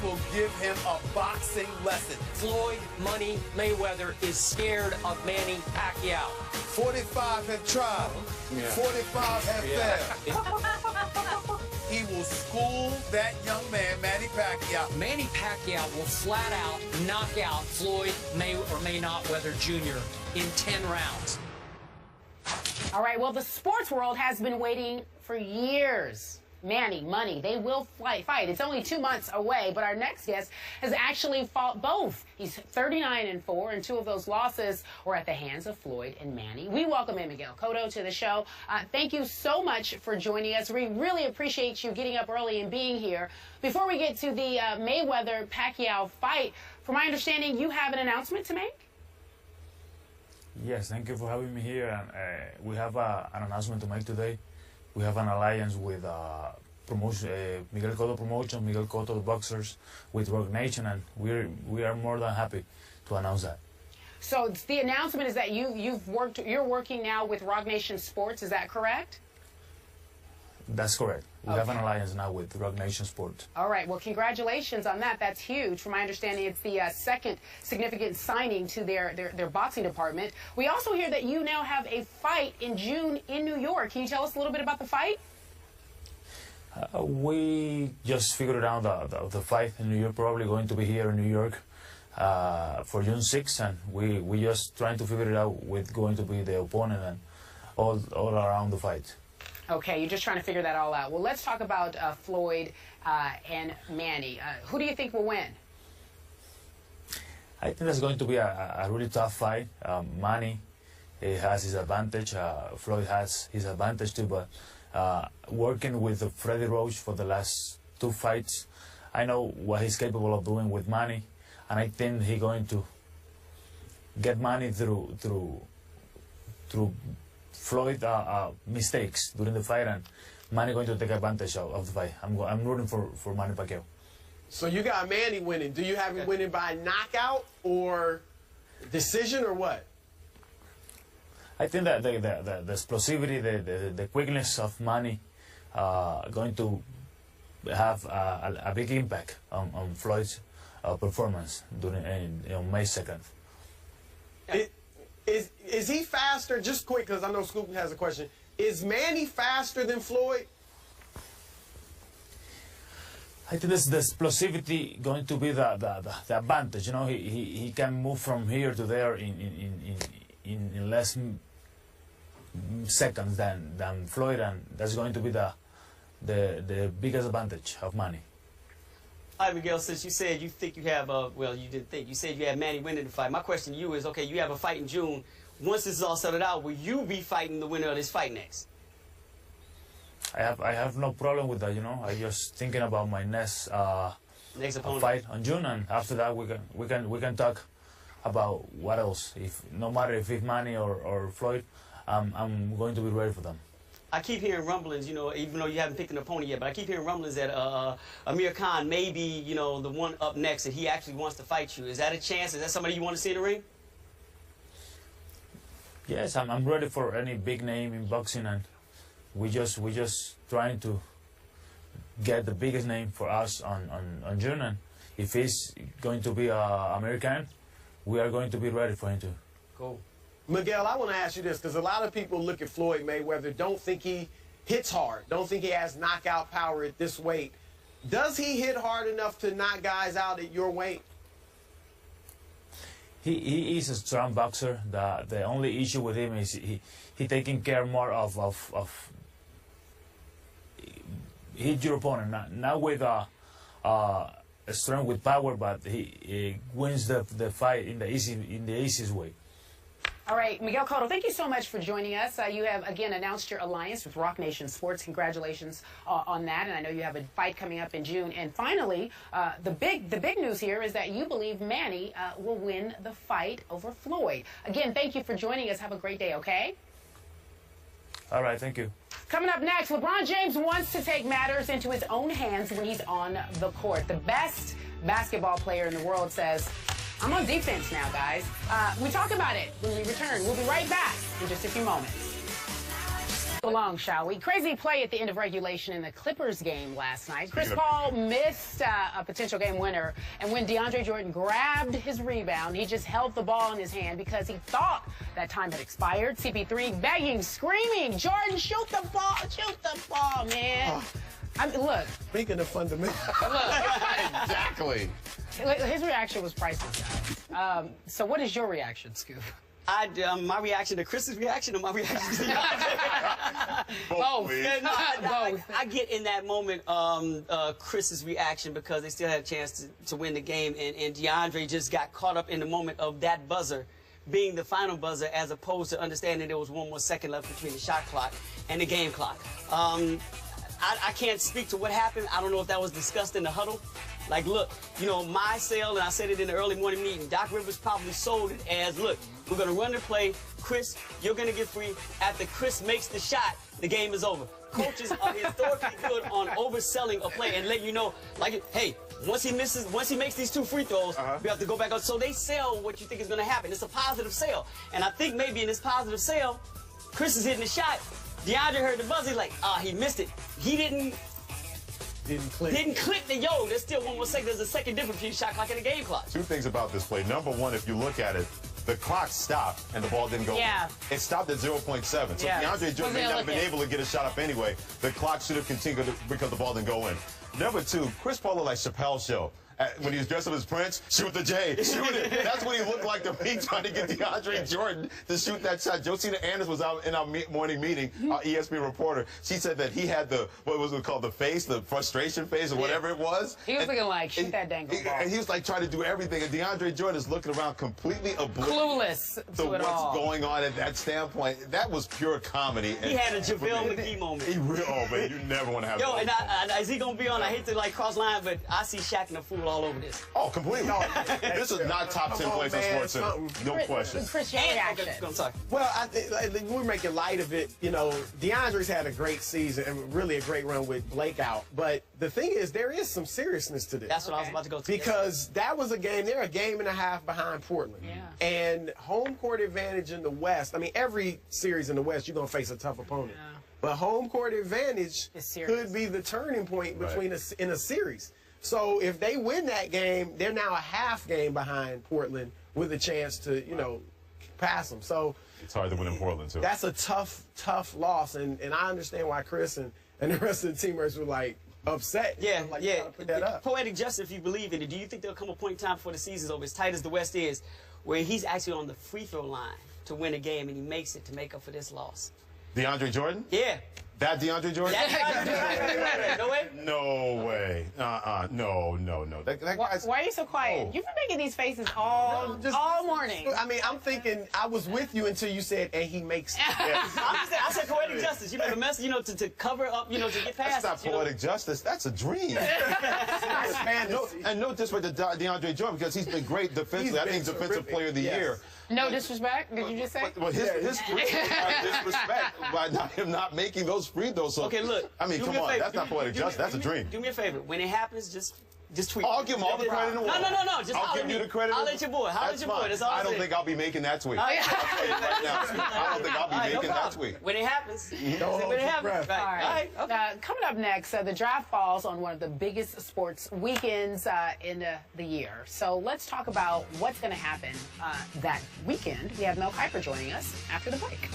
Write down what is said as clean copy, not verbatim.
will give him a boxing lesson. Floyd Money Mayweather is scared of Manny Pacquiao. 45 have tried. 45 have failed. He will school that young man, Manny Pacquiao. Manny Pacquiao will flat out knock out Floyd May or may not weather Jr. in 10 rounds. All right, well, the sports world has been waiting for years. Manny, Money, they will fight. It's only 2 months away, but our next guest has actually fought both. He's 39-4, and 2 of those losses were at the hands of Floyd and Manny. We welcome in Miguel Cotto to the show. Thank you so much for joining us. We really appreciate you getting up early and being here. Before we get to the Mayweather-Pacquiao fight, from my understanding, you have an announcement to make? Yes, thank you for having me here. And we have an announcement to make today. We have an alliance with Miguel Cotto Promotion, Miguel Cotto the Boxers, with Rock Nation, and we are more than happy to announce that. So the announcement is that you're working now with Rock Nation Sports. Is that correct? That's correct. We have an alliance now with Rock Nation Sports. All right. Well, congratulations on that. That's huge. From my understanding, it's the second significant signing to their boxing department. We also hear that you now have a fight in June in New York. Can you tell us a little bit about the fight? We just figured out the fight in New York, probably going to be here in New York for June 6th, and we just trying to figure it out with going to be the opponent and all around the fight. Okay, you're just trying to figure that all out. Well, let's talk about Floyd and Manny. Who do you think will win? I think that's going to be a really tough fight. Manny has his advantage. Floyd has his advantage too, but working with Freddie Roach for the last 2 fights, I know what he's capable of doing with Manny, and I think he's going to get Manny through Floyd mistakes during the fight, and Manny going to take advantage of the fight. I'm rooting for Manny Pacquiao. So you got Manny winning. Do you have him winning by knockout or decision or what? I think that the explosivity, the quickness of Manny going to have a big impact on Floyd's performance during on May 2nd. Is he faster? Just quick, because I know Scoop has a question. Is Manny faster than Floyd? I think the explosivity going to be the advantage. You know, he can move from here to there in less seconds than Floyd, and that's going to be the biggest advantage of Manny. All right, Miguel, since you said you think you have, well, you didn't think, you said you had Manny winning the fight. My question to you is, okay, you have a fight in June. Once this is all settled out, will you be fighting the winner of this fight next? I have no problem with that, you know. I just thinking about my next opponent fight on June, and after that we can talk about what else. If no matter if it's Manny or Floyd, I'm going to be ready for them. I keep hearing rumblings, you know, even though you haven't picked an opponent yet, but I keep hearing rumblings that Amir Khan may be, you know, the one up next, and he actually wants to fight you. Is that a chance? Is that somebody you want to see in the ring? Yes, I'm ready for any big name in boxing, and we just trying to get the biggest name for us on June, and if he's going to be American, we are going to be ready for him too. Cool. Miguel, I want to ask you this, because a lot of people look at Floyd Mayweather, don't think he hits hard, don't think he has knockout power at this weight. Does he hit hard enough to knock guys out at your weight? He is a strong boxer. The only issue with him is he taking care more of hit your opponent, not with strong with power, but he wins the fight in the easiest way. All right, Miguel Cotto, thank you so much for joining us. You have, again, announced your alliance with Rock Nation Sports. Congratulations on that, and I know you have a fight coming up in June. And finally, the big news here is that you believe Manny will win the fight over Floyd. Again, thank you for joining us. Have a great day, okay? All right, thank you. Coming up next, LeBron James wants to take matters into his own hands when he's on the court. The best basketball player in the world says, I'm on defense now, guys. We talk about it when we return. We'll be right back in just a few moments. along, shall we? Crazy play at the end of regulation in the Clippers game last night. Chris Paul missed a potential game winner, and when DeAndre Jordan grabbed his rebound, he just held the ball in his hand because he thought that time had expired. CP3 begging, screaming, Jordan, shoot the ball, man. I mean, look. Speaking of fundamentals. Exactly. His reaction was priceless, guys. So what is your reaction, Scoop? My reaction to Chris's reaction or my reaction to DeAndre? Both. I get in that moment Chris's reaction because they still had a chance to win the game, and DeAndre just got caught up in the moment of that buzzer being the final buzzer as opposed to understanding there was 1 more second left between the shot clock and the game clock. I can't speak to what happened. I don't know if that was discussed in the huddle. Like, look, you know, my sale, and I said it in the early morning meeting, Doc Rivers probably sold it as, look, we're going to run the play. Chris, you're going to get free. After Chris makes the shot, the game is over. Coaches are historically good on overselling a play and let you know, like, hey, once he makes these 2 free throws, we have to go back out. So they sell what you think is going to happen. It's a positive sale. And I think maybe in this positive sale, Chris is hitting the shot. DeAndre heard the buzzer, he's like, he missed it. He didn't click the there's still 1 more second. There's a second difference between shot clock and the game clock. 2 things about this play. Number 1, if you look at it, the clock stopped and the ball didn't go. Yeah. It stopped at 0.7. So DeAndre Jordan may not have been able to get a shot up anyway. The clock should have continued because the ball didn't go in. Number 2, Chris Paul looked like Chappelle's show. When he was dressed up as Prince, shoot the J, shoot it. That's what he looked like to me, trying to get DeAndre Jordan to shoot that shot. Josina Anders was out in our morning meeting, our ESPN reporter. She said that he had what was it called, the face, the frustration face, or whatever it was. He was looking like, shoot that dang ball. And he was like trying to do everything. And DeAndre Jordan is looking around completely oblivious clueless to what's going on at that standpoint. That was pure comedy. He had a JaVale McGee moment. Man, you never want to have and is he going to be on? I hate to, like, cross line, but I see Shaq and the fool all over this. Oh, completely. This is not top 10 plays on SportsCenter. No question. Chris, your reaction. Well, I think we're making light of it. You know, DeAndre's had a great season and really a great run with Blake out. But the thing is, there is some seriousness to this. That's what I was about to go to. Because that was a game, they're a game and a half behind Portland. Yeah. And home court advantage in the West, I mean, every series in the West, you're going to face a tough opponent. Yeah. But home court advantage could be the turning point between in a series. So if they win that game, they're now a half game behind Portland with a chance to, you know, pass them. So it's hard to win in Portland, too. That's a tough loss. And I understand why Chris and the rest of the teammates were, like, upset. Put that up. Poetic justice, if you believe in it, do you think there'll come a point in time before the season's over, as tight as the West is, where he's actually on the free throw line to win a game and he makes it to make up for this loss? DeAndre Jordan? Yeah. That DeAndre Jordan? That DeAndre Jordan. No way? No way. No. That guy's... Why are you so quiet? You've been making these faces all morning. I mean, I'm thinking, I was with you until you said, and he makes it. I said poetic justice. You made a mess, you know, to cover up, you know, to get past That's not poetic justice. That's a dream. And no disrespect to DeAndre Jordan, because he's been great defensively. I think Defensive Player of the Year. No disrespect, did you just say? Well, his disrespect by him not making those free throws. So, okay, look. I mean, come on. That's not poetic justice. That's a dream. Do me a favor. When it happens, just tweet. I'll give him all the credit in the world. No. Just I'll give you the credit. I'll let your boy. That's fine. I don't think I'll be making that tweet. Oh, yeah. I don't think I'll be making that tweet. When it happens. When it happens. All right. Coming up next, the draft falls on one of the biggest sports weekends in the year. So let's talk about what's going to happen that weekend. We have Mel Kiper joining us after the break.